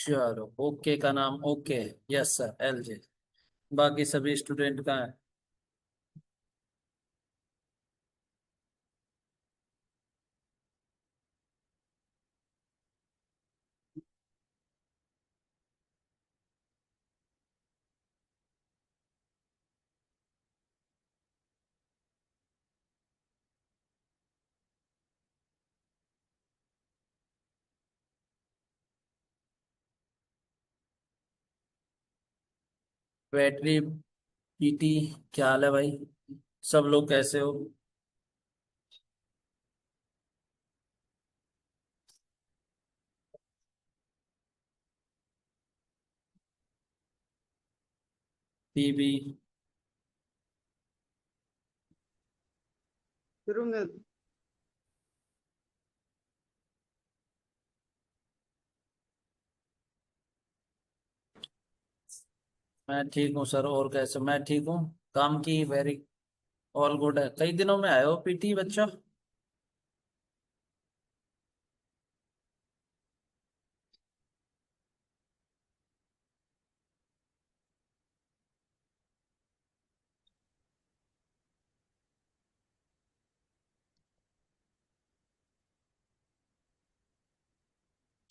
चलो, ओके का नाम ओके। Yes sir, LJ। बाकी सभी स्टूडेंट का है। Battery, PT। क्या हाल है भाई? सब लोग कैसे हो? PB। करूंगा। मैं ठीक हूँ सर, और कैसे? मैं ठीक हूँ। काम की वेरी ऑल गुड है। कई दिनों में आए हो PT बच्चा।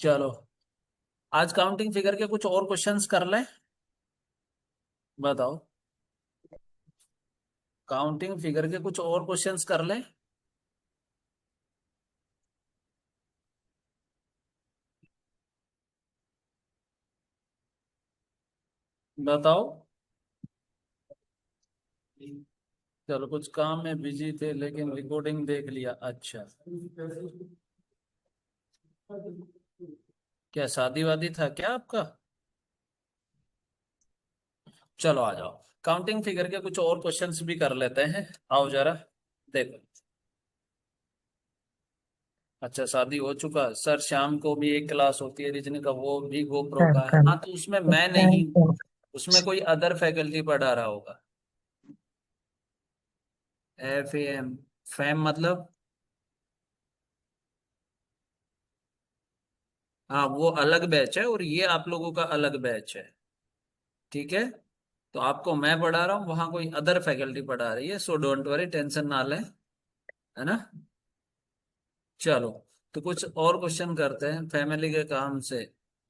चलो, आज काउंटिंग फिगर के कुछ और क्वेश्चंस कर लें। बताओ। काउंटिंग फिगर के कुछ और क्वेश्चंस कर लें। बताओ। चलो, कुछ काम में बिजी थे लेकिन रिकॉर्डिंग देख लिया। अच्छा। क्या शादी वादी था क्या आपका? चलो आ जाओ। काउंटिंग फिगर के कुछ और क्वेश्चंस भी कर लेते हैं। आओ जरा। देखो। अच्छा, शादी हो चुका सर। शाम को भी एक क्लास होती है रीजनिंग का, वो भी गोप्रो का है। हाँ, तो उसमें मैं नहीं, उसमें कोई अदर फैकल्टी पढ़ा रहा होगा। FAM। फैम मतलब? हाँ, वो अलग बैच है और ये आप लोगों का अलग बैच है। ठीक है। तो आपको मैं पढ़ा रहा हूँ, वहां कोई अदर फैकल्टी पढ़ा रही है, सो डोंट वरी, टेंशन ना लें। है ना? चलो, तो कुछ और क्वेश्चन करते हैं फैमिली के काम से।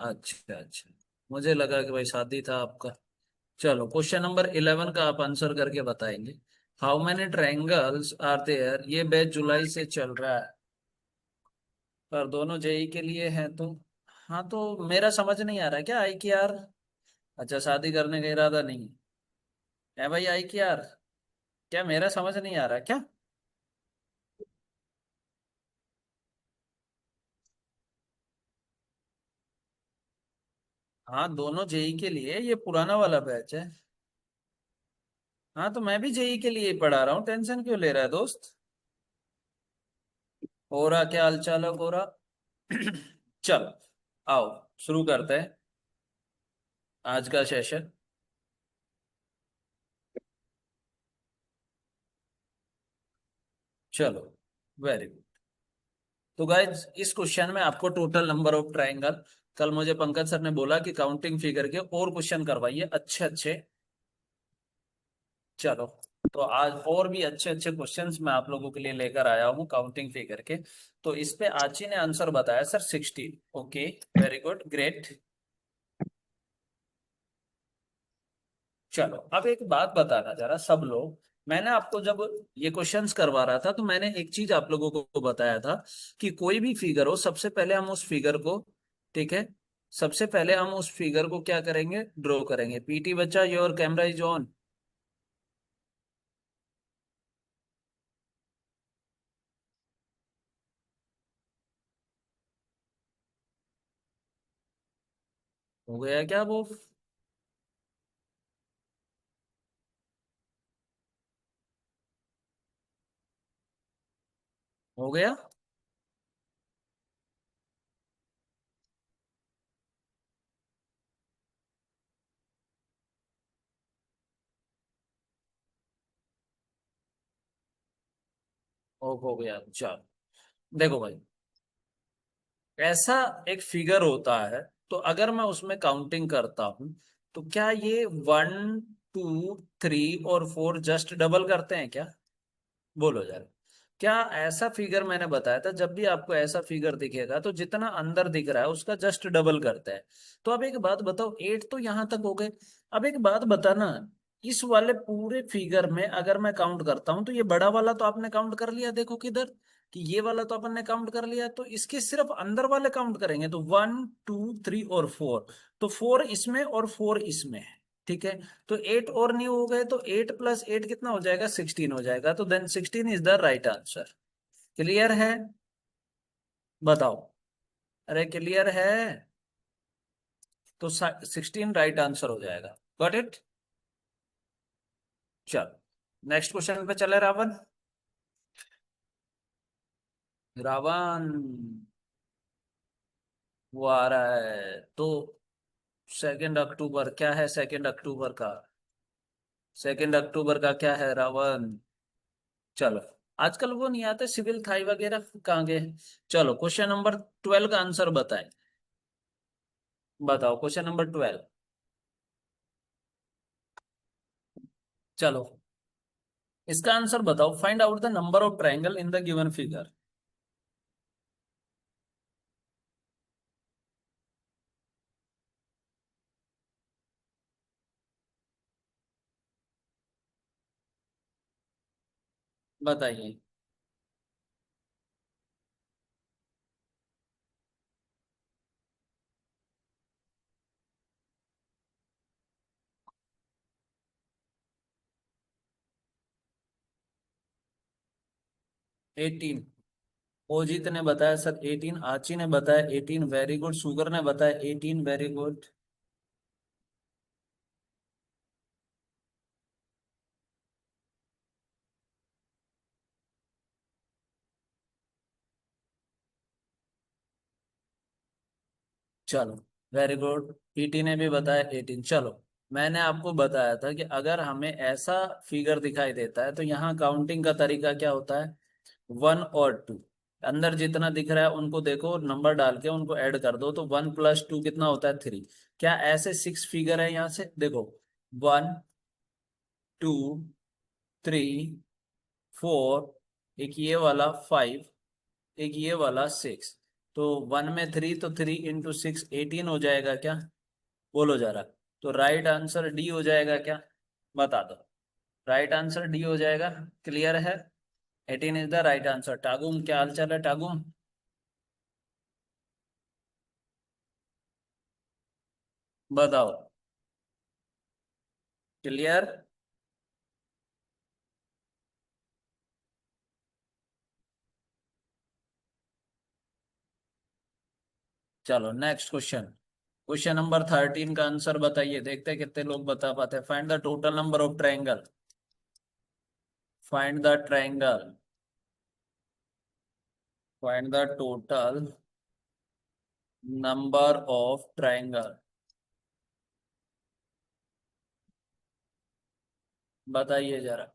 अच्छा अच्छा, मुझे लगा कि भाई शादी था आपका। चलो, क्वेश्चन नंबर 11 का आप आंसर करके बताएंगे। How many triangles are there? ये बैच जुलाई से चल रहा है, पर दोनों JEE के लिए हैं तो। हाँ, तो मेरा समझ नहीं आ रहा है क्या आई कि यार। अच्छा, शादी करने का इरादा नहीं है भाई आई कि यार? क्या मेरा समझ नहीं आ रहा क्या? हाँ, दोनों JEE के लिए, ये पुराना वाला बैच है। हाँ, तो मैं भी JEE के लिए ही पढ़ा रहा हूँ, टेंशन क्यों ले रहा है दोस्त? हो रहा क्या हाल चाल है, हो रहा? चलो, आओ शुरू करते हैं आज का सेशन। चलो, वेरी गुड। तो गाइज, इस क्वेश्चन में आपको टोटल नंबर ऑफ ट्रायंगल, कल मुझे पंकज सर ने बोला कि काउंटिंग फिगर के और क्वेश्चन करवाइए अच्छे अच्छे। चलो, तो आज और भी अच्छे अच्छे क्वेश्चंस मैं आप लोगों के लिए लेकर आया हूँ काउंटिंग फिगर के। तो इस पे आची ने आंसर बताया sir 16। Okay, very good, great. चलो, अब एक बात बताना जरा सब लोग। मैंने आपको जब ये क्वेश्चंस करवा रहा था तो मैंने एक चीज आप लोगों को बताया था कि कोई भी फिगर हो, सबसे पहले हम उस फिगर को, ठीक है, सबसे पहले हम उस फिगर को क्या करेंगे, ड्रॉ करेंगे। PT बच्चा, योर कैमरा इज ऑन। हो गया क्या वो? हो गया। हो गया। चलो, देखो भाई, ऐसा एक फिगर होता है, तो अगर मैं उसमें काउंटिंग करता हूं तो क्या ये 1 2 3 और 4 जस्ट डबल करते हैं क्या? बोलो जरा। क्या ऐसा फिगर मैंने बताया था, जब भी आपको ऐसा फिगर दिखेगा तो जितना अंदर दिख रहा है उसका जस्ट डबल करता है। तो अब एक बात बताओ, 8 तो यहां तक हो गए। अब एक बात बताना, इस वाले पूरे फिगर में अगर मैं काउंट करता हूं तो ये बड़ा वाला तो आपने काउंट कर लिया, देखो किधर, कि ये वाला तो अपन ने काउंट कर लिया, तो इसके सिर्फ अंदर वाले काउंट करेंगे तो 1 2 3 और 4। तो 4 इसमें और 4 इसमें है, ठीक है। तो 8 और नहीं हो गए, तो 8 + 8 कितना हो जाएगा, 16 हो जाएगा। तो then 16 is the right answer. Clear है? बताओ। अरे क्लियर है? तो 16 राइट आंसर हो जाएगा। Got it? चलो नेक्स्ट क्वेश्चन पे चले रावण। रावण वो आ रहा है तो 2 अक्टूबर क्या है, 2 अक्टूबर का, 2 अक्टूबर का क्या है रावण? चलो, आजकल वो नहीं आते सिविल थाई वगैरह, कहाँ गए? चलो क्वेश्चन नंबर 12 का आंसर बताएं। बताओ क्वेश्चन नंबर 12। चलो इसका आंसर बताओ, find out the number of triangle in the given figure. बताइए। 18। ओजीत ने बताया सर 18, आची ने बताया 18, वेरी गुड। शुगर ने बताया 18, वेरी गुड। चलो वेरी गुड। ईटी ने भी बताया 18। चलो, मैंने आपको बताया था कि अगर हमें ऐसा फिगर दिखाई देता है तो यहाँ काउंटिंग का तरीका क्या होता है, 1 और 2। अंदर जितना दिख रहा है उनको देखो, नंबर डाल के उनको ऐड कर दो, तो 1 + 2 कितना होता है, 3। क्या ऐसे 6 फिगर है यहाँ से देखो, 1 2 3 4, एक ये वाला 5, एक ये वाला 6। तो 1 में 3, तो 3 × 6 18 हो जाएगा क्या? बोलो जरा। तो राइट आंसर डी हो जाएगा क्या? बता दो। राइट आंसर डी हो जाएगा। क्लियर है? 18 इज द राइट आंसर। टागुम क्या हाल चाल है टागुम? बताओ। क्लियर? चलो नेक्स्ट क्वेश्चन। क्वेश्चन नंबर 13 का आंसर बताइए, देखते हैं कितने लोग बता पाते हैं। Find the total number of triangle. Find the triangle. Find the total number of triangle. बताइए जरा।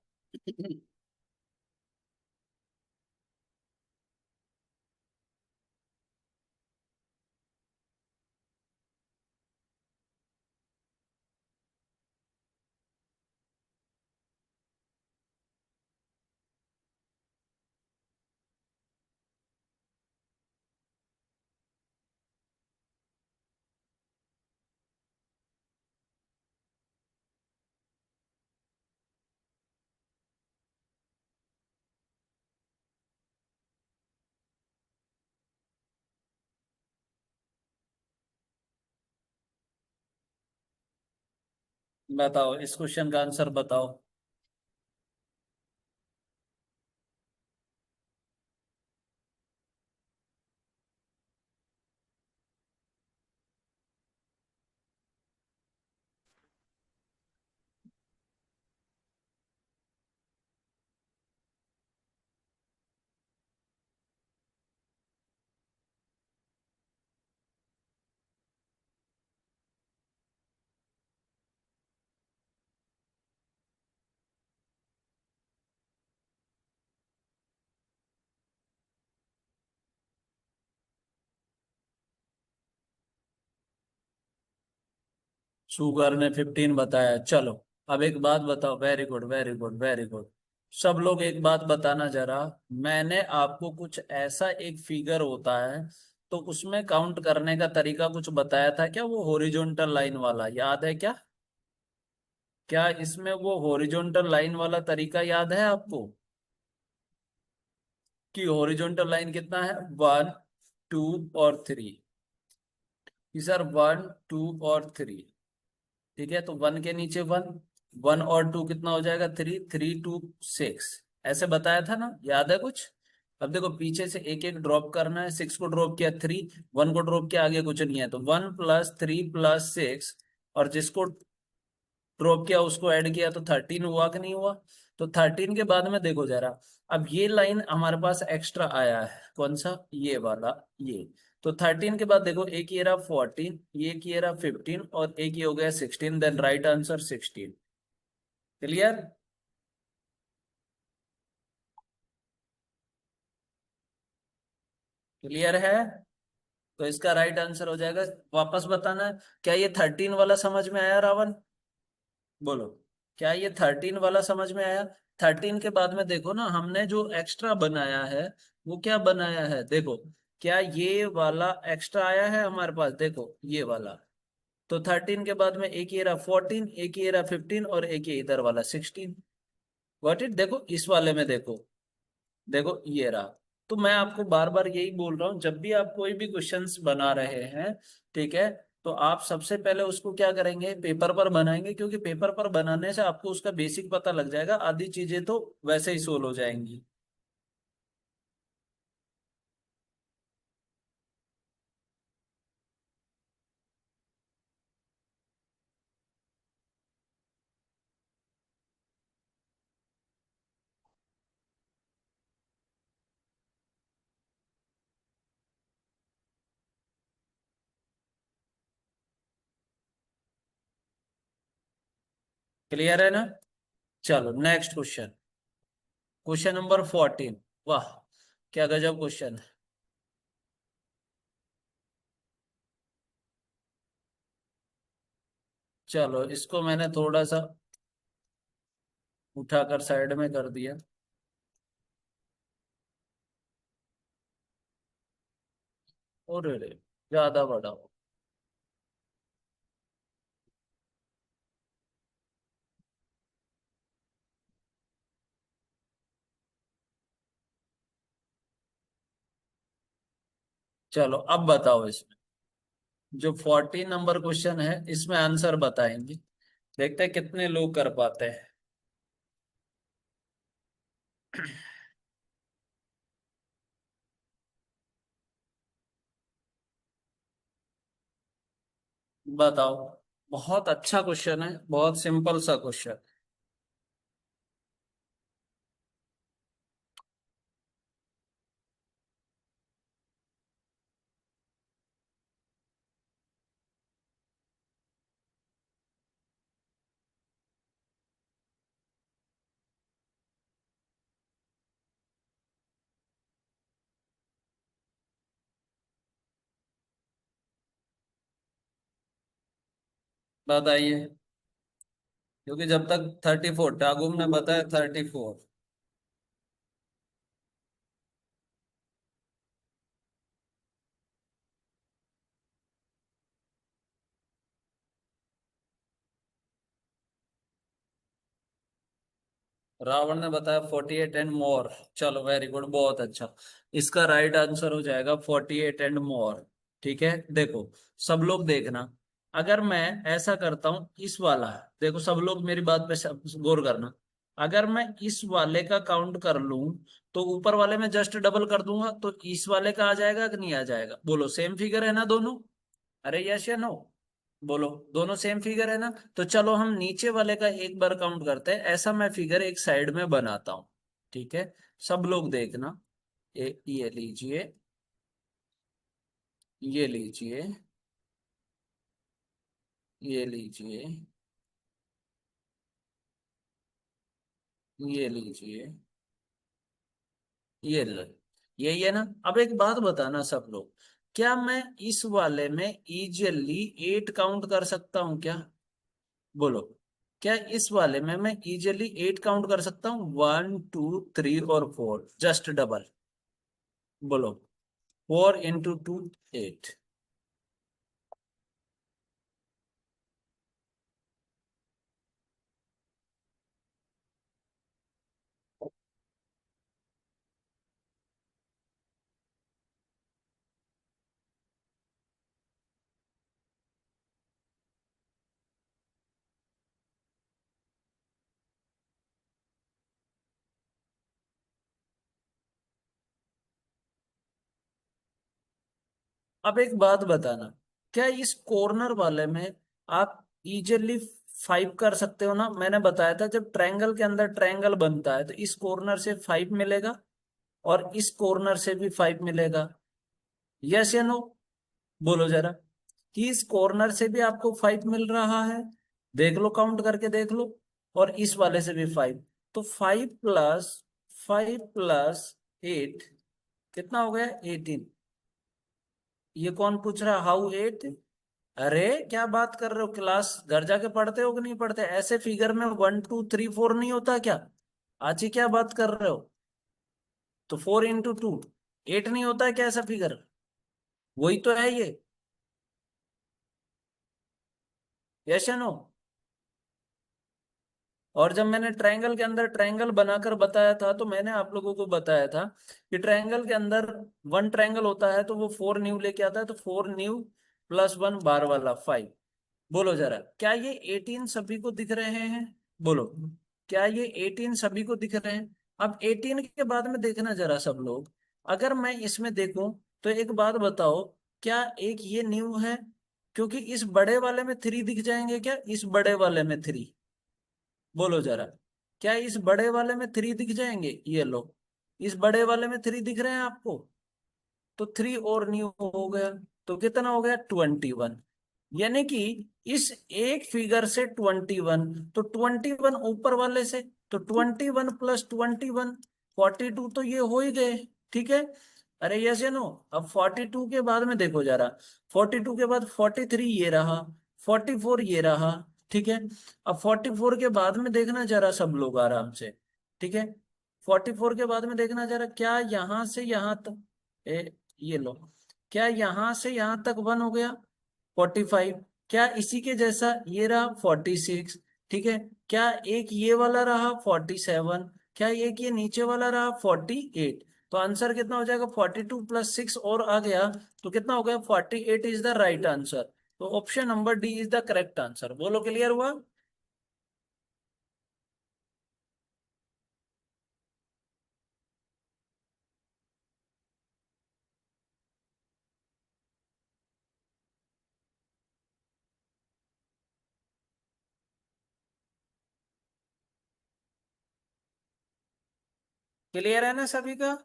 बताओ इस क्वेश्चन का आंसर बताओ। शुगर ने 15 बताया। चलो अब एक बात बताओ, very good very good very good. सब लोग एक बात बताना जरा। मैंने आपको कुछ ऐसा एक फिगर होता है, तो उसमें काउंट करने का तरीका कुछ बताया था क्या, वो हॉरिजॉन्टल लाइन वाला याद है क्या? क्या इसमें वो हॉरिजॉन्टल लाइन वाला तरीका याद है आपको? कि हॉरिजॉन्टल लाइन कितना है, 1 2 और 3। सर 1 2 और 3। ठीक है, तो 1 के नीचे 1, 1 और 2 कितना हो जाएगा, 3, 3 2 6। ऐसे बताया था ना, याद है कुछ? अब देखो पीछे से एक एक ड्रॉप करना है, 6 को ड्रॉप किया 3, 1 को ड्रॉप किया, आगे कुछ नहीं है, तो 1 + 3 + 6। और जिसको ड्रॉप किया उसको ऐड किया तो 13 हुआ कि नहीं हुआ? तो 13 के बाद में देखो जरा, अब ये लाइन हमारे पास एक्स्ट्रा आया है, कौन सा, ये वाला, ये। तो 13 के बाद देखो, एक ये रहा 14, ये एक ये रहा 15, और एक ये हो गया 16, then right answer 16। Clear? Clear है? तो इसका राइट आंसर हो जाएगा, वापस बताना है, क्या ये 13 वाला समझ में आया रावण? बोलो, क्या ये 13 वाला समझ में आया? 13 के बाद में देखो ना, हमने जो एक्स्ट्रा बनाया है, वो क्या बनाया है देखो, क्या ये वाला एक्स्ट्रा आया है हमारे पास, देखो ये वाला। तो 13 के बाद में एक ये रहा 14, एक ये रहा 15, और एक ये इधर वाला 16। Got it? देखो इस वाले में देखो, देखो ये रहा। तो मैं आपको बार बार यही बोल रहा हूँ, जब भी आप कोई भी क्वेश्चंस बना रहे हैं, ठीक है, तो आप सबसे पहले उसको क्या करेंगे, पेपर पर बनाएंगे, क्योंकि पेपर पर बनाने से आपको उसका बेसिक पता लग जाएगा, आधी चीजें तो वैसे ही सोल्व हो जाएंगी। क्लियर है ना? चलो नेक्स्ट क्वेश्चन, क्वेश्चन नंबर 14। वाह, क्या गजब क्वेश्चन है। चलो इसको मैंने थोड़ा सा उठाकर साइड में कर दिया। और रे ज्यादा बड़ा हो। चलो अब बताओ, इसमें जो 14 नंबर क्वेश्चन है, इसमें आंसर बताएंगे, देखते हैं कितने लोग कर पाते हैं। बताओ। बहुत अच्छा क्वेश्चन है, बहुत सिंपल सा क्वेश्चन। बताइए, क्योंकि जब तक 34, टागुम ने बताया 34। रावण ने बताया 48 एंड मोर। चलो वेरी गुड, बहुत अच्छा। इसका राइट आंसर हो जाएगा 48 एंड मोर। ठीक है, देखो सब लोग देखना, अगर मैं ऐसा करता हूं इस वाला, देखो सब लोग मेरी बात पे गौर करना, अगर मैं इस वाले का काउंट कर लूं, तो ऊपर वाले में जस्ट डबल कर दूंगा, तो इस वाले का आ जाएगा कि नहीं आ जाएगा? बोलो, सेम फिगर है ना दोनों? अरे यस या नो? बोलो, दोनों सेम फिगर है ना? तो चलो हम नीचे वाले का एक बार काउंट करते हैं, ऐसा मैं फिगर एक साइड में बनाता हूं। ठीक है, सब लोग देखना, ये लीजिए, ये लीजिए, ये लीजिए, ये लीजिए, ये लो। यही है ना? अब एक बात बताना सब लोग, क्या मैं इस वाले में इजिली 8 काउंट कर सकता हूं क्या? बोलो, क्या इस वाले में मैं इजिली 8 काउंट कर सकता हूँ? 1 2 3 और 4, जस्ट डबल। बोलो, 4 × 2 8। अब एक बात बताना, क्या इस कॉर्नर वाले में आप इजिली 5 कर सकते हो ना? मैंने बताया था जब ट्रायंगल के अंदर ट्रायंगल बनता है तो इस कॉर्नर से 5 मिलेगा और इस कॉर्नर से भी 5 मिलेगा। यस या नो? बोलो जरा, कि इस कॉर्नर से भी आपको 5 मिल रहा है, देख लो, काउंट करके देख लो। और इस वाले से भी 5। तो 5 + 8 कितना हो गया? 18। ये कौन पूछ रहा, हाउ 8? अरे क्या बात कर रहे हो, क्लास घर जाके पढ़ते हो कि नहीं पढ़ते? ऐसे फिगर में 1 2 3 4 नहीं होता क्या? आज ही क्या बात कर रहे हो? तो 4 × 2 8 नहीं होता है क्या ऐसा फिगर? वही तो है ये। यस या नो? और जब मैंने ट्रायंगल के अंदर ट्रायंगल बनाकर बताया था तो मैंने आप लोगों को बताया था कि ट्रायंगल के अंदर वन ट्रायंगल होता है तो वो 4 न्यू लेके आता है, तो 4 न्यू +1 बार वाला 5। बोलो जरा, क्या ये 18 सभी को दिख रहे हैं? बोलो, क्या ये 18 सभी को दिख रहे हैं? अब 18 के बाद में देखना जरा सब लोग, अगर मैं इसमें देखूं तो एक बात बताओ, क्या एक ये न्यू है? क्योंकि इस बड़े वाले में 3 दिख जाएंगे क्या? इस बड़े वाले में 3? बोलो जरा, क्या इस बड़े वाले में 3 दिख जाएंगे? ये लो, इस बड़े वाले में 3 दिख रहे हैं आपको? तो 3 और न्यू हो गया, तो कितना हो गया? 21। यानी कि इस एक फिगर से 21, तो 21 ऊपर वाले से, तो 21 + 21 42, तो ये हो ही गए। ठीक है? अरे यस या नो? अब 42 के बाद में देखो जरा, 42 के बाद 43 ये रहा, 44 ये रहा। ठीक है? अब 44 के बाद में देखना जरा सब लोग आराम से। ठीक है? 44 के बाद में देखना जरा, क्या यहां से यहां तक ये लो, क्या यहां से यहां तक 1 हो गया? 45। क्या इसी के जैसा ये रहा? 46। ठीक है? क्या एक ये वाला रहा? 47। क्या एक ये नीचे वाला रहा? 48। तो आंसर कितना हो जाएगा? 42 + 6 और आ गया, तो कितना हो गया? 48 इज द राइट आंसर। तो option number D is the correct answer. बोलो, क्लियर हुआ? क्लियर है ना सभी का?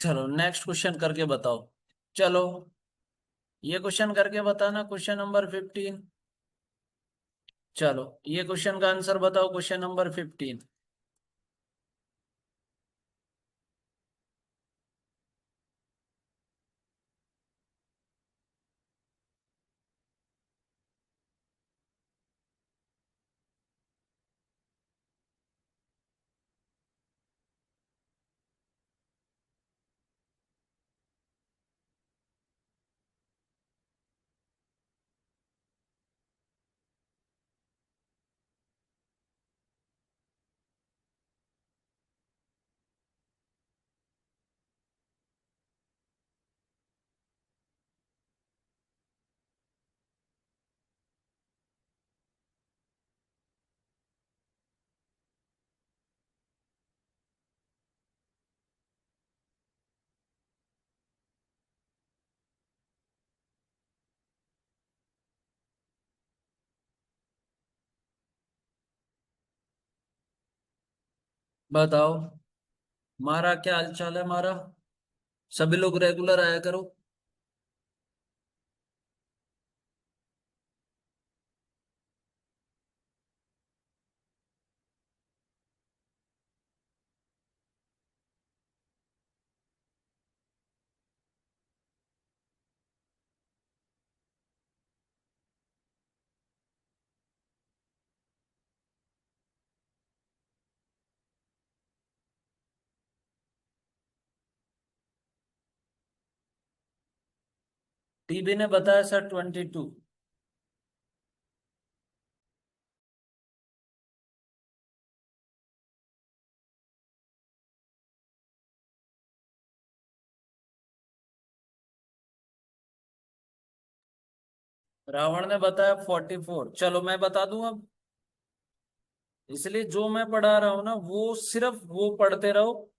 चलो नेक्स्ट क्वेश्चन करके बताओ। चलो, ये क्वेश्चन करके बताना, क्वेश्चन नंबर 15। चलो, ये क्वेश्चन का आंसर बताओ, क्वेश्चन नंबर 15। बताओ, मारा क्या हाल चाल है? मारा, सभी लोग रेगुलर आया करो। टीबी ने बताया सर 22। रावण ने बताया 44। चलो मैं बता दूं अब। इसलिए जो मैं पढ़ा रहा हूं ना वो सिर्फ वो पढ़ते रहो,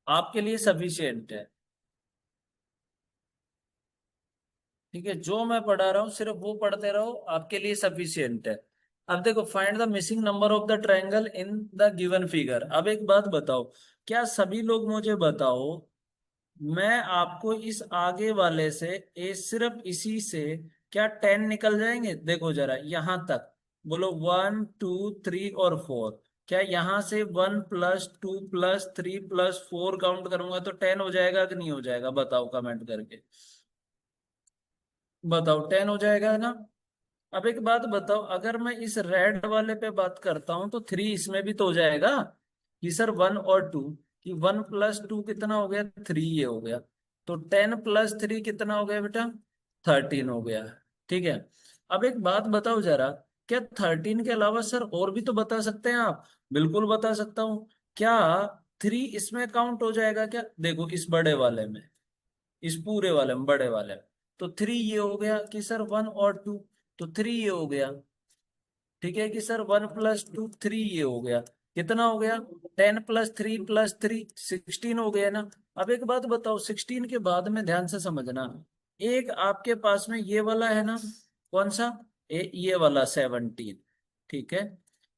आपके लिए सफिशियंट है। ठीक है, जो मैं पढ़ा रहा हूँ सिर्फ वो पढ़ते रहो, आपके लिए सफिशियंट है। अब देखो, find the missing number of the triangle in the given figure. अब एक बात बताओ, क्या सभी लोग मुझे बताओ, मैं आपको इस आगे वाले से, सिर्फ इसी से क्या 10 निकल जाएंगे? देखो जरा यहां तक, बोलो 1 2 3 और 4। क्या यहां से 1 + 2 + 3 + 4 काउंट करूंगा तो 10 हो जाएगा कि नहीं हो जाएगा? बताओ कमेंट करके। बताओ 10 हो जाएगा ना? अब एक बात बताओ, अगर मैं इस रेड वाले पे बात करता हूं तो 3 इसमें भी तो हो जाएगा कि सर 1 और 2, कि 1 + 2 कितना हो गया? 3 ये हो गया। तो 10 + 3 कितना हो गया बेटा? 13 हो गया। ठीक है। अब एक बात बताओ जरा, क्या 13 के अलावा सर और भी तो बता सकते हैं आप? बिल्कुल बता सकता हूँ। क्या 3 इसमें काउंट हो जाएगा क्या? देखो इस बड़े वाले में, इस पूरे वाले में, बड़े वाले में। तो 3 ये हो गया कि सर 1 और 2, तो 3 ये हो गया। ठीक है कि सर 1 + 2 3 ये हो गया। कितना हो गया? 10 + 3 + 3 16 हो गया ना? अब एक बात बताओ, 16 के बाद में ध्यान से समझना, एक आपके पास में ये वाला है ना, कौन सा? ये वाला 17। ठीक है।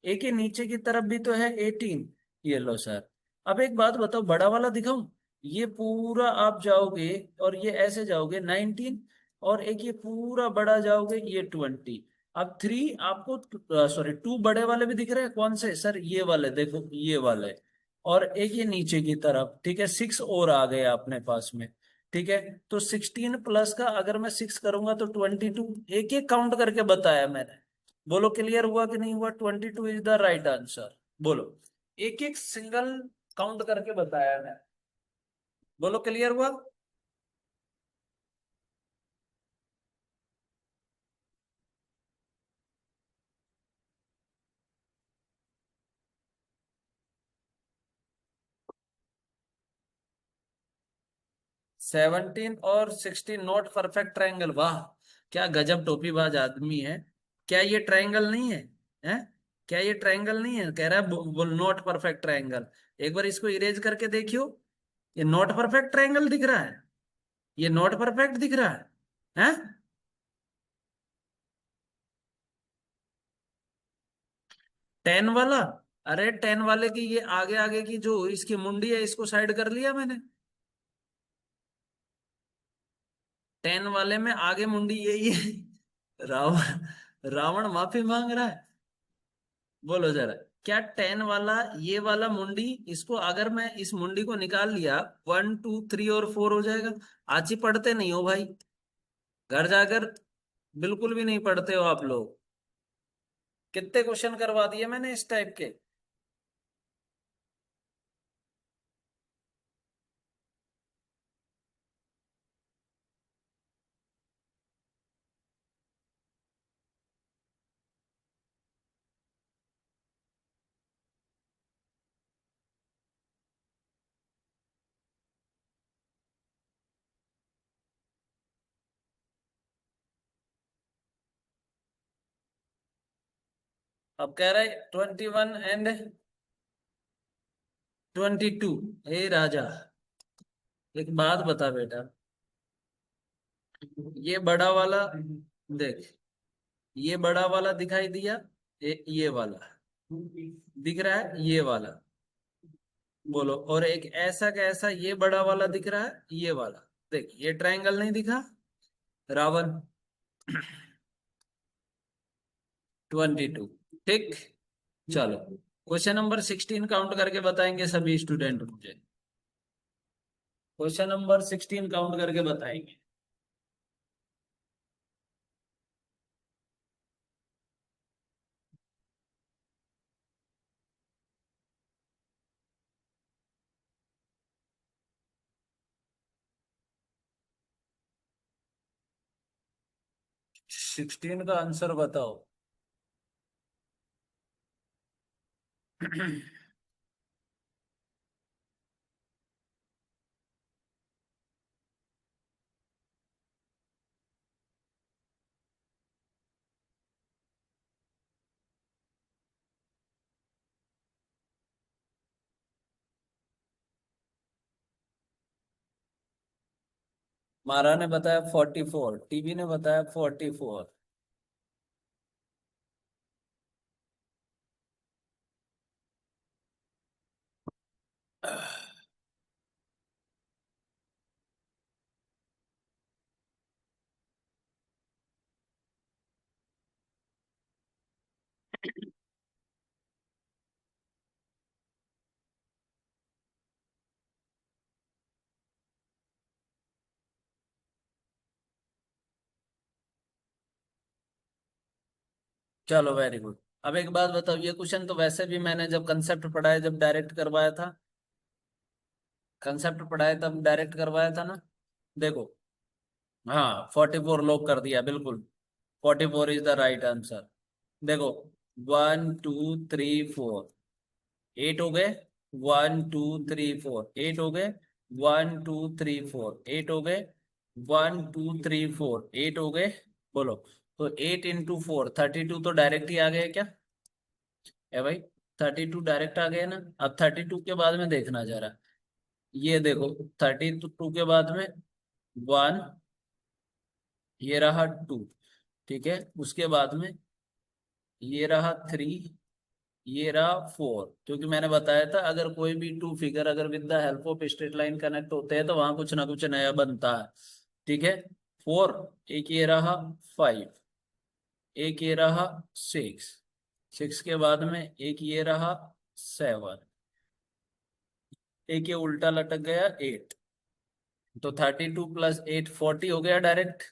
एक ही नीचे की तरफ भी तो है 18। ये लो सर। अब एक बात बताओ, बड़ा वाला दिखाऊं? ये पूरा आप जाओगे और ये ऐसे जाओगे 19, और एक ये पूरा बड़ा जाओगे ये 20। अब 3 आपको, सॉरी 2 बड़े वाले भी दिख रहे हैं, कौन से सर? ये वाले देखो, ये वाले। और एक ये नीचे की तरफ, ठीक है, 6 और आ गए अपने पास में। ठीक है। तो 16 प्लस का अगर मैं 6 करूंगा तो 22। एक एक काउंट करके बताया मैंने। बोलो क्लियर हुआ कि नहीं हुआ? 22 इज द राइट आंसर। बोलो। एक एक सिंगल काउंट करके बताया मैं। बोलो क्लियर हुआ? 17 और 16 नॉट परफेक्ट ट्रायंगल? वाह, क्या गजब टोपीबाज आदमी है। क्या ये ट्रायंगल नहीं है? हैं? क्या ये ट्रायंगल नहीं है? कह रहा है नॉट परफेक्ट ट्रायंगल। एक बार इसको इरेज करके देखियो। ये नॉट परफेक्ट ट्रायंगल दिख रहा है? ये नॉट परफेक्ट दिख रहा है? हैं? 10 वाला? अरे 10 वाले की ये आगे आगे की जो इसकी मुंडी है, इसको साइड कर लिया मैंने। 10 वाले में आगे मुंडी यही है। रावण, रावण माफी मांग रहा है। बोलो जरा, क्या 10 वाला, ये वाला मुंडी, इसको अगर मैं इस मुंडी को निकाल लिया, 1 2 3 और 4 हो जाएगा? आज ही पढ़ते नहीं हो भाई? घर जाकर बिल्कुल भी नहीं पढ़ते हो आप लोग। कितने क्वेश्चन करवा दिए मैंने इस टाइप के। अब कह रहे 21 और 22। हे राजा, एक बात बता बेटा, ये बड़ा वाला देख, ये बड़ा वाला दिखाई दिया, ये वाला दिख रहा है, ये वाला। बोलो, और एक ऐसा कैसा ये बड़ा वाला दिख रहा है, ये वाला। देख ये ट्रायंगल नहीं दिखा? रावण। 22। ठीक। चलो, क्वेश्चन नंबर 16 काउंट करके बताएंगे सभी स्टूडेंट मुझे। क्वेश्चन नंबर 16 काउंट करके बताएंगे। 16 का आंसर बताओ। मारा ने बताया 44, टीवी ने बताया 44। चलो वेरी गुड। अब एक बात बताओ, ये क्वेश्चन तो वैसे भी मैंने जब कंसेप्ट पढ़ाया, जब डायरेक्ट करवाया था, कंसेप्ट पढ़ाया तब डायरेक्ट करवाया था ना। देखो, हाँ 44 लॉक कर दिया, बिल्कुल 44 इज द राइट आंसर। देखो, 1 2 3 4, 8 हो गए। 1 2 3 4, 8 हो गए। 1 2 3 4, 8 हो गए। 1 2 3 4, 8 हो गए। बोलो, तो 8 × 4 32 तो डायरेक्ट ही आ गए क्या, है भाई? 32 डायरेक्ट आ गए ना। अब 32 के बाद में देखना जरा, ये देखो, 32 के बाद में 1, ये रहा 2, ठीक है। उसके बाद में ये रहा 3, ये रहा 4, क्योंकि मैंने बताया था अगर कोई भी टू फिगर अगर with the help of straight line connect होते हैं तो वहां कुछ ना कुछ नया बनता है, ठीक है। 4, एक ये रहा 5, एक ये रहा 6, 6 के बाद में एक ये रहा 7, एक ये उल्टा लटक गया 8। तो 32 + 8 40 हो गया डायरेक्ट।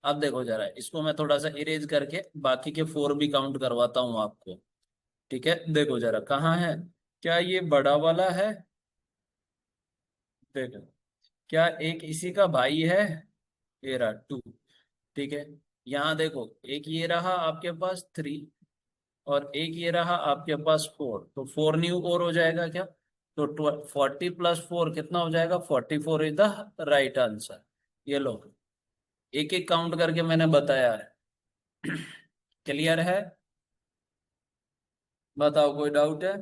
अब देखो जरा, इसको मैं थोड़ा सा इरेज करके बाकी के 4 भी काउंट करवाता हूँ आपको, ठीक है। देखो जरा कहाँ है, क्या ये बड़ा वाला है? देखो, क्या एक इसी का भाई है? ये रहा 2, ठीक है। यहाँ देखो, एक ये रहा आपके पास 3, और एक ये रहा आपके पास 4, तो 4 न्यू और हो जाएगा क्या? तो 40 + 4 कितना हो जाएगा? 44 इज द राइट आंसर। ये लो, एक एक काउंट करके मैंने बताया है। क्लियर है? बताओ, कोई डाउट है?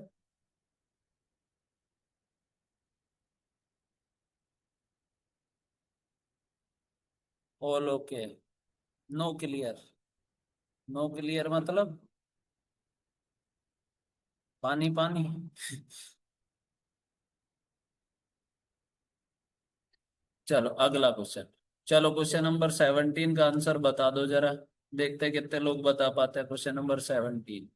All okay? No clear? No clear मतलब पानी पानी? चलो अगला क्वेश्चन। चलो क्वेश्चन नंबर 17 का आंसर बता दो जरा, देखते हैं कितने लोग बता पाते हैं क्वेश्चन नंबर 17।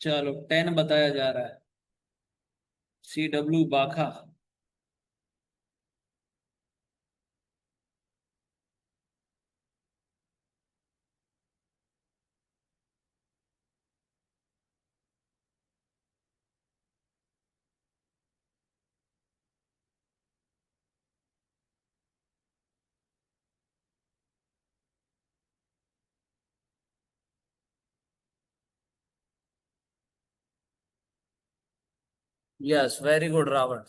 चलो 10 बताया जा रहा है। CW बाखा। Yes, very good Ravan.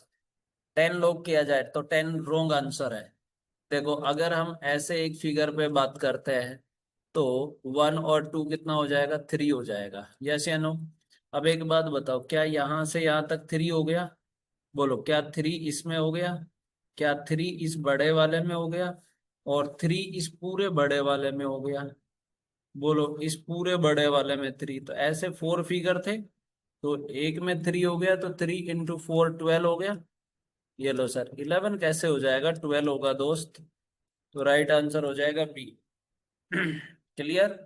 10 लोग किया जाए तो 10 रोंग आंसर है। देखो, अगर हम ऐसे एक फिगर पे बात करते हैं तो 1 और 2 कितना हो जाएगा? 3 हो जाएगा, यस या नो? अब एक बात बताओ, क्या यहां से यहां तक 3 हो गया? बोलो, क्या 3 इसमें हो गया? क्या 3 इस बड़े वाले में हो गया? और 3 इस पूरे बड़े वाले में हो गया? बोलो, इस पूरे बड़े वाले में 3, तो ऐसे 4 फिगर थे, तो एक में 3 हो गया, तो 3 × 4 12 हो गया। ये लो सर, 11 कैसे हो जाएगा, 12 होगा दोस्त। तो राइट आंसर हो जाएगा बी। क्लियर?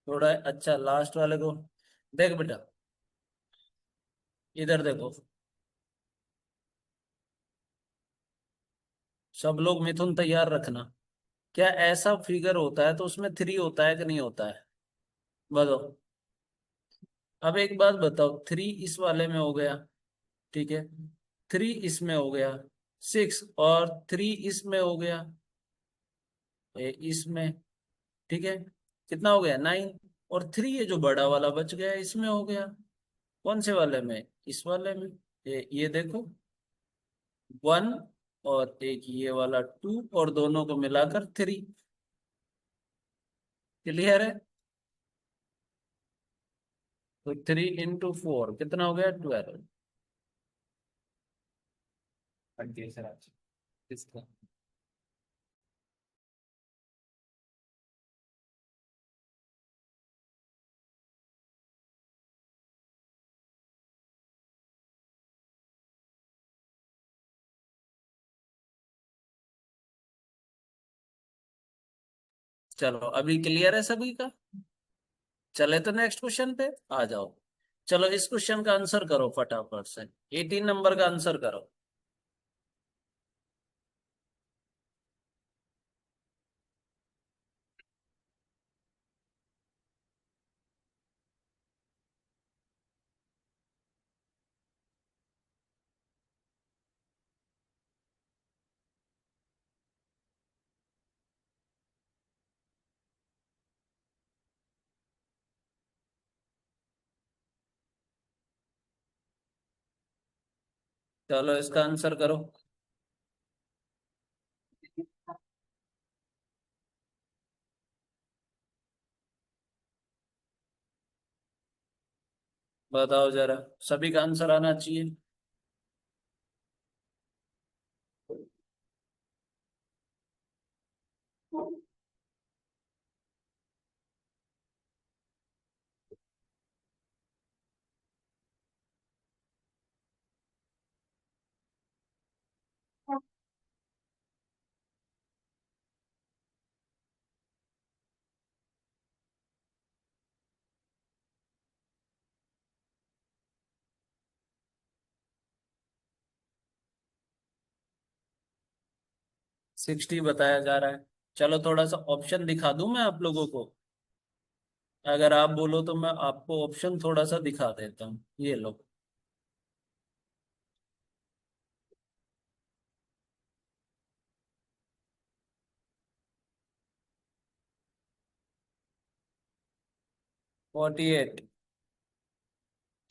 थोड़ा अच्छा लास्ट वाले को देख बेटा, इधर देखो। सब लोग मिथुन तैयार रखना। क्या ऐसा फिगर होता है तो उसमें 3 होता है कि नहीं होता है? बताओ। अब एक बात बताओ, 3 इस वाले में हो गया, ठीक है, 3 इसमें हो गया 6, और 3 इसमें हो गया इसमें, ठीक है, कितना हो गया 9, और 3 ये जो बड़ा वाला बच गया इसमें हो गया। कौन से वाले में? इस वाले में। ये देखो, 1, और एक ये वाला 2, और दोनों को मिलाकर 3। क्लियर है? तो 3 × 4 कितना हो गया, 12। किसका? चलो, अभी क्लियर है सभी का? चले तो नेक्स्ट क्वेश्चन पे आ जाओ। चलो, इस क्वेश्चन का आंसर करो फटाफट से। 18 नंबर का आंसर करो। चलो, इसका आंसर करो। बताओ जरा, सभी का आंसर आना चाहिए। 60 बताया जा रहा है। चलो, थोड़ा सा ऑप्शन दिखा दूं मैं आप लोगों को? अगर आप बोलो तो मैं आपको ऑप्शन थोड़ा सा दिखा देता हूँ, ये लो। 48।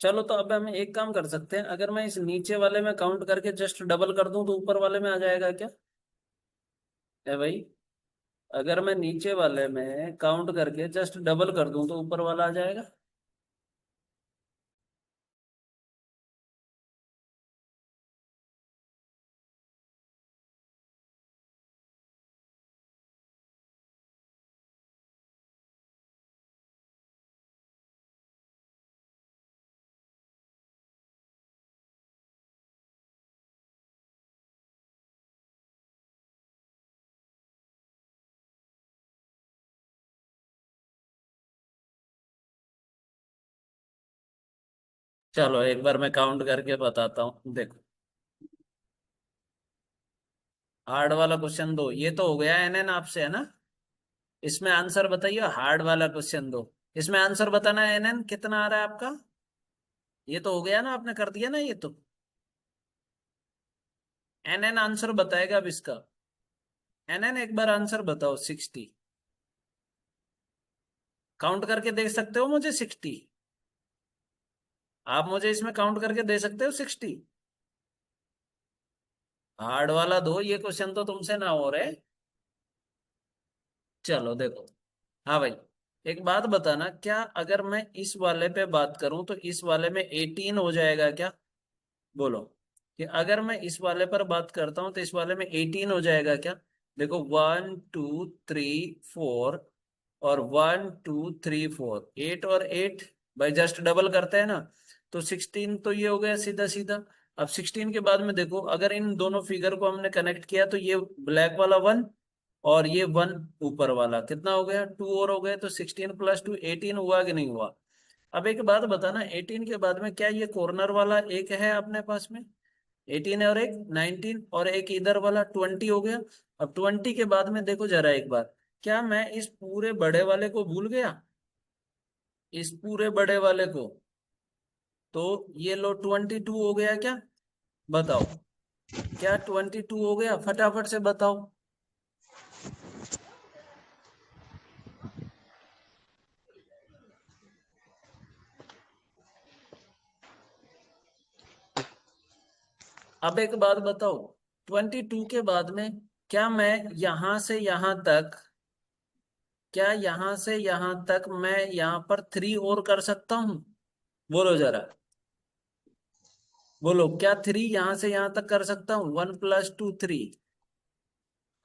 चलो, तो अब हम एक काम कर सकते हैं, अगर मैं इस नीचे वाले में काउंट करके जस्ट डबल कर दूं तो ऊपर वाले में आ जाएगा क्या? है भाई? अगर मैं नीचे वाले में काउंट करके जस्ट डबल कर दूं तो ऊपर वाला आ जाएगा। चलो, एक बार मैं काउंट करके बताता हूँ, देखो। हार्ड वाला क्वेश्चन दो, ये तो हो गया एन एन आपसे, है ना? इसमें आंसर बताइए, हार्ड वाला क्वेश्चन दो। इसमें आंसर बताना है। एन कितना आ रहा है आपका? ये तो हो गया ना, आपने कर दिया ना ये तो। एन आंसर बताएगा अब इसका। एन एक बार आंसर बताओ। 60। काउंट करके देख सकते हो मुझे 60? आप मुझे इसमें काउंट करके दे सकते हो 60? हार्ड वाला दो, ये क्वेश्चन तो तुमसे ना हो रहे। चलो देखो। हाँ भाई, एक बात बताना, क्या अगर मैं इस वाले पे बात करूं तो इस वाले में 18 हो जाएगा क्या? बोलो। कि अगर मैं इस वाले पर बात करता हूं तो इस वाले में 18 हो जाएगा क्या? देखो, 1 2 3 4, और 1 2 3 4, 8 और 8, भाई जस्ट डबल करते हैं ना। तो 16 तो ये हो गया सीधा सीधा। अब 16 के बाद में देखो, अगर इन दोनों फिगर को हमने कनेक्ट किया तो ये ब्लैक वाला 1 और ये 1 ऊपर वाला कितना हो गया? 2 और हो गए। तो 16 + 2 18 हुआ कि नहीं हुआ? अब एक बात बताना, 18 के बाद में क्या ये कॉर्नर वाला एक है अपने पास में? 18 है और एक 19, और एक इधर वाला 20 हो गया। अब 20 के बाद में देखो जरा एक बार, क्या मैं इस पूरे बड़े वाले को भूल गया? इस पूरे बड़े वाले को। तो ये लो 22 हो गया क्या? बताओ। क्या 22 हो गया? फटाफट से बताओ। अब एक बात बताओ, 22 के बाद में क्या मैं यहां से यहां तक, क्या यहां से यहां तक मैं यहां पर 3 और कर सकता हूं? बोलो जरा। बोलो, क्या 3 यहां से यहां तक कर सकता हूं? 1 + 2 3।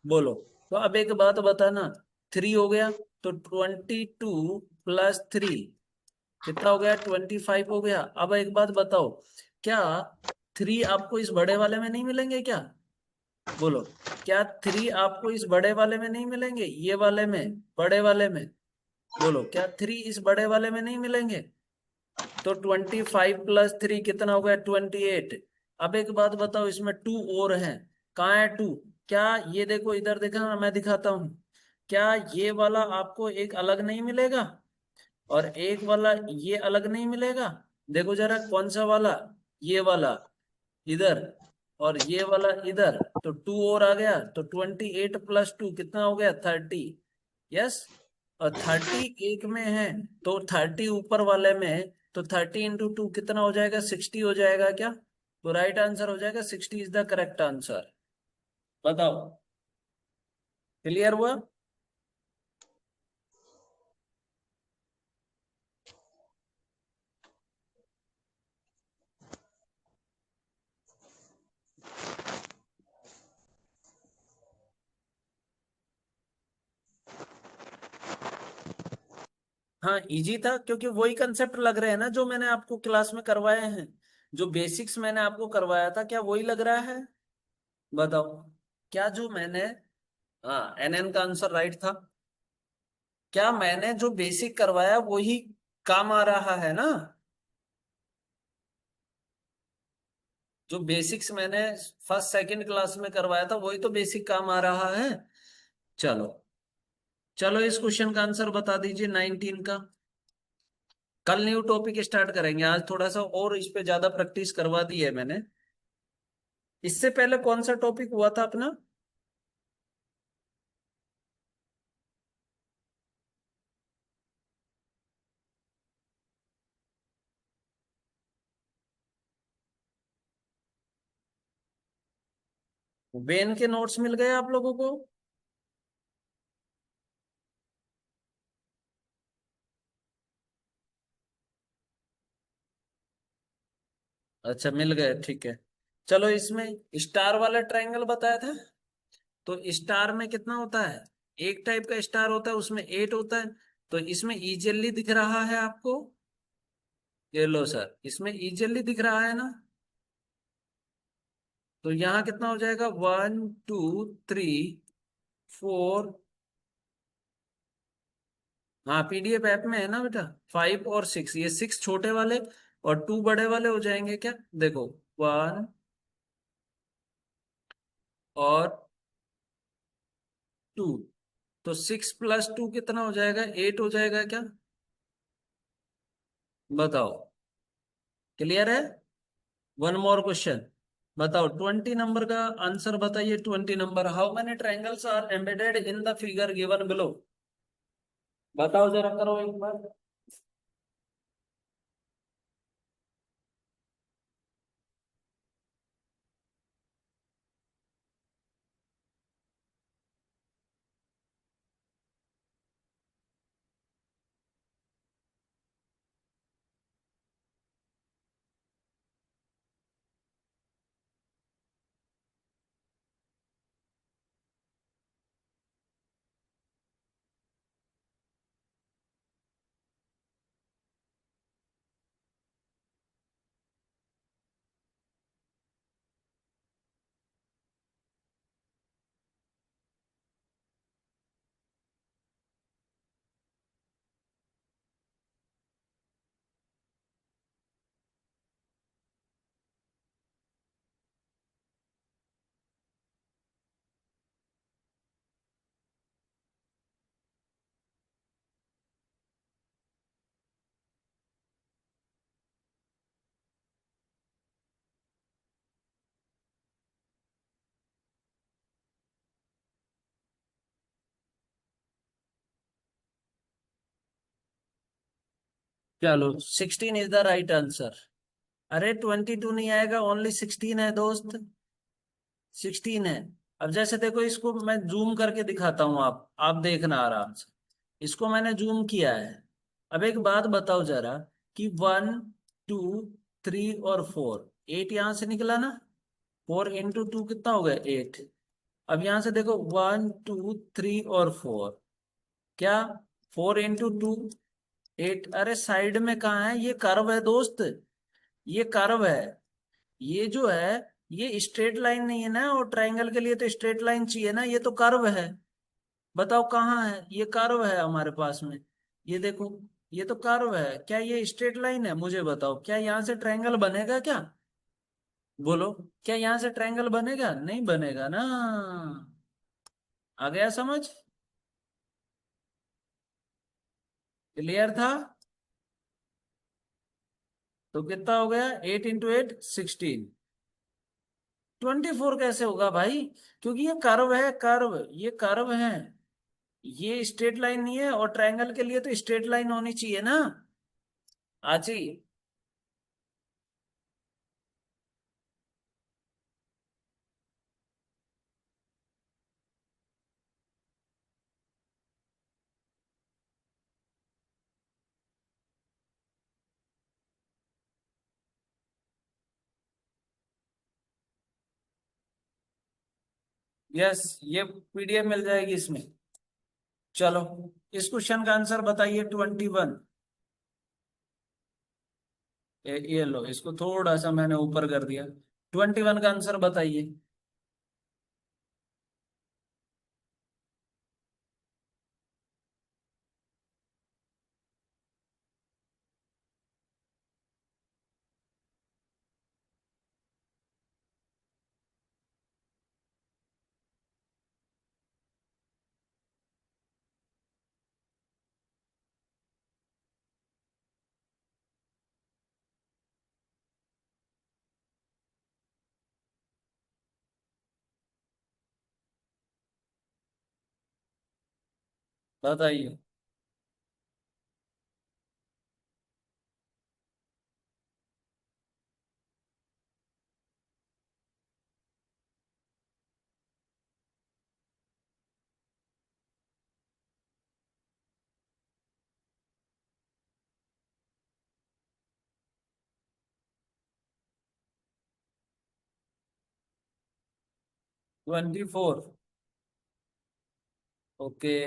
बोलो। तो अब एक बात बताना, 3 हो गया, तो 22 + 3 कितना हो गया? 25 हो गया। अब एक बात बताओ, क्या 3 आपको इस बड़े वाले में नहीं मिलेंगे क्या? बोलो। क्या 3 आपको इस बड़े वाले में नहीं मिलेंगे? ये वाले में, बड़े वाले में। बोलो, क्या 3 इस बड़े वाले में नहीं मिलेंगे? तो 25 + 3 कितना हो गया? 28। अब एक बात बताओ, इसमें 2 और हैं। कहाँ है 2? क्या ये देखो, इधर देखा ना, मैं दिखाता हूँ। क्या ये वाला आपको एक अलग नहीं मिलेगा? और एक वाला ये अलग नहीं मिलेगा? देखो जरा, कौन सा वाला? ये वाला इधर, और ये वाला इधर। तो 2 और आ गया, तो 28 + 2 कितना हो गया? 30। यस। और 30 एक में है, तो 30 ऊपर वाले में है। तो 30 × 2 कितना हो जाएगा? 60 हो जाएगा क्या? तो राइट आंसर हो जाएगा 60 इज द करेक्ट आंसर। बताओ। क्लियर हुआ? हाँ, इजी था, क्योंकि वही कंसेप्ट लग रहे हैं ना जो मैंने आपको क्लास में करवाए हैं। जो बेसिक्स मैंने आपको करवाया था, क्या वही लग रहा है? बताओ। क्या जो मैंने, हाँ, एन का आंसर राइट था। क्या मैंने जो बेसिक करवाया वही काम आ रहा है ना? जो बेसिक्स मैंने फर्स्ट सेकंड क्लास में करवाया था वही तो बेसिक काम आ रहा है। चलो। चलो, इस क्वेश्चन का आंसर बता दीजिए 19 का। कल न्यू टॉपिक स्टार्ट करेंगे, आज थोड़ा सा और इस पे ज्यादा प्रैक्टिस करवा दी है मैंने। इससे पहले कौन सा टॉपिक हुआ था अपना? वेन के नोट्स मिल गए आप लोगों को? अच्छा, मिल गए, ठीक है। चलो, इसमें स्टार वाला ट्रायंगल बताया था। तो स्टार में कितना होता है? एक टाइप का स्टार होता है, उसमें 8 होता है। तो इसमें इजिली दिख रहा है आपको? ये लो सर, इसमें इजिली दिख रहा है ना? तो यहाँ कितना हो जाएगा? 1 2 3 4। हाँ, पीडीएफ ऐप में है ना बेटा। 5 और 6, ये 6 छोटे वाले और 2 बड़े वाले हो जाएंगे क्या? देखो, 1 और 2। तो 6 + 2 कितना हो जाएगा? 8 हो जाएगा क्या? बताओ। क्लियर है? One more question. बताओ 20 नंबर का आंसर बताइए। 20 नंबर, how many triangles are embedded in the figure given below? बताओ जरा, करो एक बार। चलो 16 इज द राइट आंसर। अरे 22 नहीं आएगा, ओनली 16 है दोस्त। 16 है। अब जैसे देखो, इसको मैं जूम करके दिखाता हूं, आप देखना आराम से। इसको मैंने जूम किया है। अब एक बात बताओ जरा, कि 1 2 3 और 4, 8 यहां से निकला ना। 4 × 2 कितना हो गया? 8। अब यहां से देखो, 1 2 3 और 4, क्या 4 × 2 8? अरे साइड में कहाँ है? ये कर्व है दोस्त, ये कर्व है। ये जो है, ये स्ट्रेट लाइन नहीं है ना, और ट्रायंगल के लिए तो स्ट्रेट लाइन चाहिए ना, ये तो कर्व है। बताओ कहाँ है? ये कर्व है हमारे पास में। ये देखो, ये तो कर्व है। क्या ये स्ट्रेट लाइन है? मुझे बताओ, क्या यहाँ से ट्रायंगल बनेगा क्या? बोलो, क्या यहाँ से ट्रायंगल बनेगा? नहीं बनेगा ना। आ गया समझ? क्लियर था? तो कितना हो गया? 8 × 8 16। 24 कैसे होगा भाई? क्योंकि ये कर्व है, कर्व, ये कर्व है। ये स्ट्रेट लाइन नहीं है, और ट्रायंगल के लिए तो स्ट्रेट लाइन होनी चाहिए ना। आची। यस, ये पीडीएफ मिल जाएगी इसमें। चलो, इस क्वेश्चन का आंसर बताइए। 21। ये लो, इसको थोड़ा सा मैंने ऊपर कर दिया। 21 का आंसर बताइए। बताइए। 24। ओके।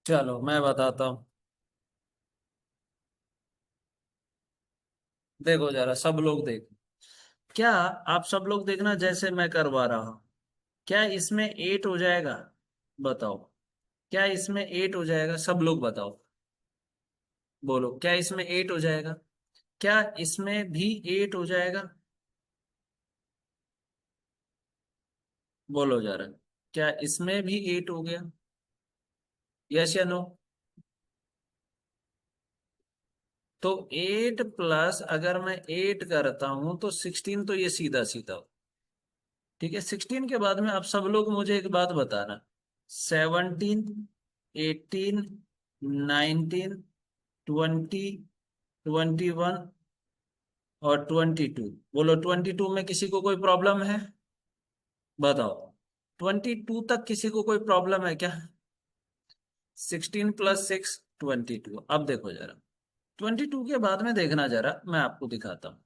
चलो मैं बताता हूँ। देखो जरा सब लोग देखो। क्या आप सब लोग देखना, जैसे मैं करवा रहा हूँ, क्या इसमें 8 हो जाएगा? बताओ। क्या इसमें 8 हो जाएगा? सब लोग बताओ। बोलो, क्या इसमें 8 हो जाएगा? क्या इसमें भी 8 हो जाएगा? बोलो जरा। क्या इसमें भी 8 हो गया? यस या नो? तो 8 प्लस अगर मैं 8 करता हूं तो 16, तो ये सीधा सीधा हो। ठीक है, 16 के बाद में आप सब लोग मुझे एक बात बताना। 17, 18, 19, 20, 21 और 22। बोलो, 22 में किसी को कोई प्रॉब्लम है? बताओ। 22 तक किसी को कोई प्रॉब्लम है क्या? 16 + 6, 22। अब देखो जरा, 22 के बाद में देखना जरा, मैं आपको दिखाता हूं।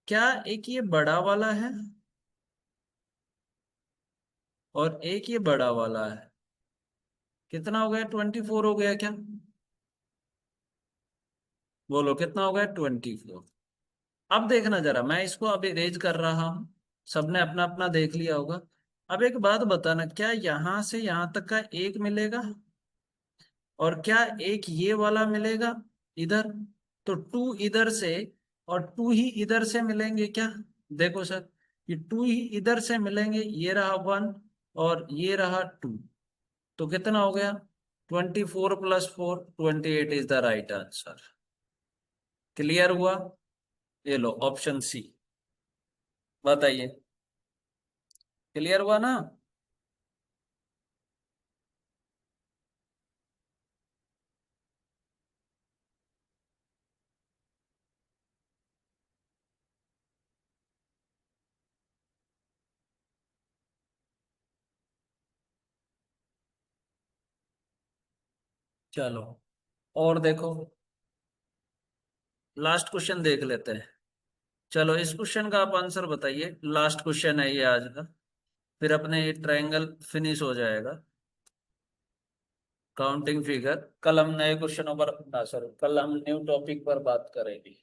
क्या एक ये बड़ा वाला है और एक ये बड़ा वाला है? कितना हो गया? 24 हो गया क्या? बोलो कितना हो गया? 24। अब देखना जरा, मैं इसको अब इरेज कर रहा हूं। सबने अपना अपना देख लिया होगा। अब एक बात बताना, क्या यहां से यहां तक का एक मिलेगा? और क्या एक ये वाला मिलेगा इधर? तो 2 इधर से और 2 ही इधर से मिलेंगे क्या? देखो सर, ये 2 ही इधर से मिलेंगे, ये रहा 1 और ये रहा 2। तो कितना हो गया? 24 + 4, 28 is the right answer. Clear हुआ? ये लो ऑप्शन सी। बताइए। क्लियर हुआ ना? चलो और देखो, लास्ट क्वेश्चन देख लेते हैं। चलो इस क्वेश्चन का आप आंसर बताइए, लास्ट क्वेश्चन है ये आज का। फिर अपने ये ट्रायंगल फिनिश हो जाएगा। काउंटिंग फिगर कल हम नए क्वेश्चनों पर, ना सर, कल हम न्यू टॉपिक पर बात करेंगे।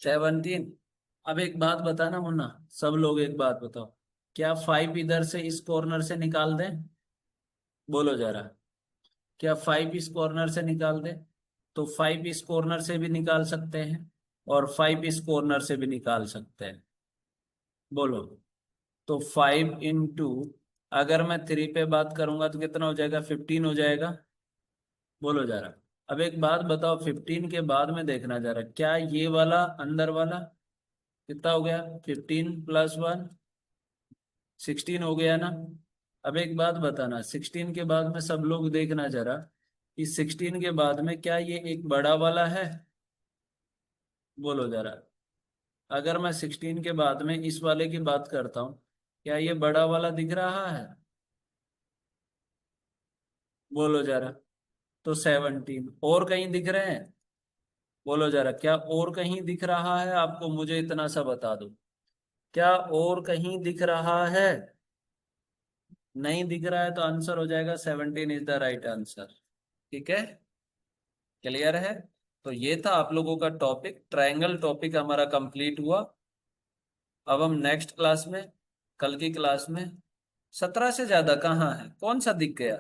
17। अब एक बात बताना मुन्ना, सब लोग एक बात बताओ। क्या 5 इधर से इस कॉर्नर से निकाल दें? बोलो जरा। क्या 5 इस कॉर्नर से निकाल दें? तो 5 इस कॉर्नर से भी निकाल सकते हैं और 5 इस कॉर्नर से भी निकाल सकते हैं। बोलो। तो 5 × अगर मैं 3 पे बात करूंगा तो कितना हो जाएगा? 15 हो जाएगा। बोलो जरा। अब एक बात बताओ, 15 के बाद में देखना जरा, क्या ये वाला अंदर वाला कितना हो गया? 15 + 1, 16 हो गया ना? अब एक बात बताना, 16 के बाद में सब लोग देखना जरा, इस 16 के बाद में क्या ये एक बड़ा वाला है? बोलो जरा। अगर मैं 16 के बाद में इस वाले की बात करता हूँ, क्या ये बड़ा वाला दिख रहा है? बोलो जरा। तो 17 और कहीं दिख रहे हैं? बोलो जरा, क्या और कहीं दिख रहा है आपको? मुझे इतना सा बता दो। क्या और कहीं दिख रहा है? नहीं दिख रहा है तो आंसर हो जाएगा 17 इज द राइट आंसर। ठीक है? क्लियर है? तो ये था आप लोगों का टॉपिक, ट्रायंगल टॉपिक हमारा कंप्लीट हुआ। अब हम नेक्स्ट क्लास में, कल की क्लास में, 17 से ज्यादा कहाँ है? कौन सा दिख गया?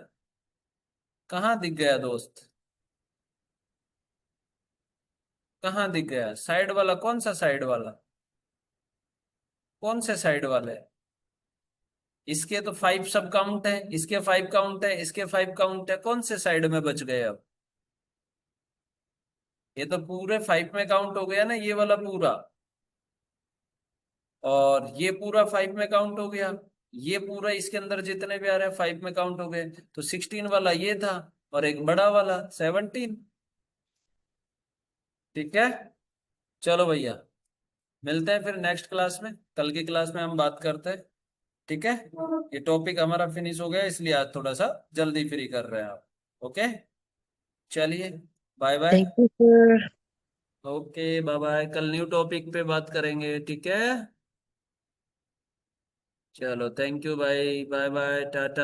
कहाँ दिख गया दोस्त? कहाँ दिख गया साइड वाला? कौन सा साइड वाला? कौन से साइड वाले? इसके तो 5 सब काउंट है, इसके 5 काउंट है, इसके 5 काउंट है, कौन से साइड में बच गए अब? ये तो पूरे 5 में काउंट हो गया ना, ये वाला पूरा। और ये पूरा 5 में काउंट हो गया। ये पूरा इसके अंदर जितने भी आ रहे हैं 5 में काउंट हो गए। तो 16 वाला ये था, और एक बड़ा वाला 17। ठीक है। चलो भैया, मिलते हैं फिर नेक्स्ट क्लास में, कल की क्लास में हम बात करते हैं। ठीक है। ये टॉपिक हमारा फिनिश हो गया, इसलिए आज थोड़ा सा जल्दी फ्री कर रहे हैं आप। ओके। चलिए, bye bye. Thank you sir. Okay, bye bye, कल न्यू टॉपिक पे बात करेंगे, ठीक है। चलो, थैंक यू भाई, बाय बाय, टाटा।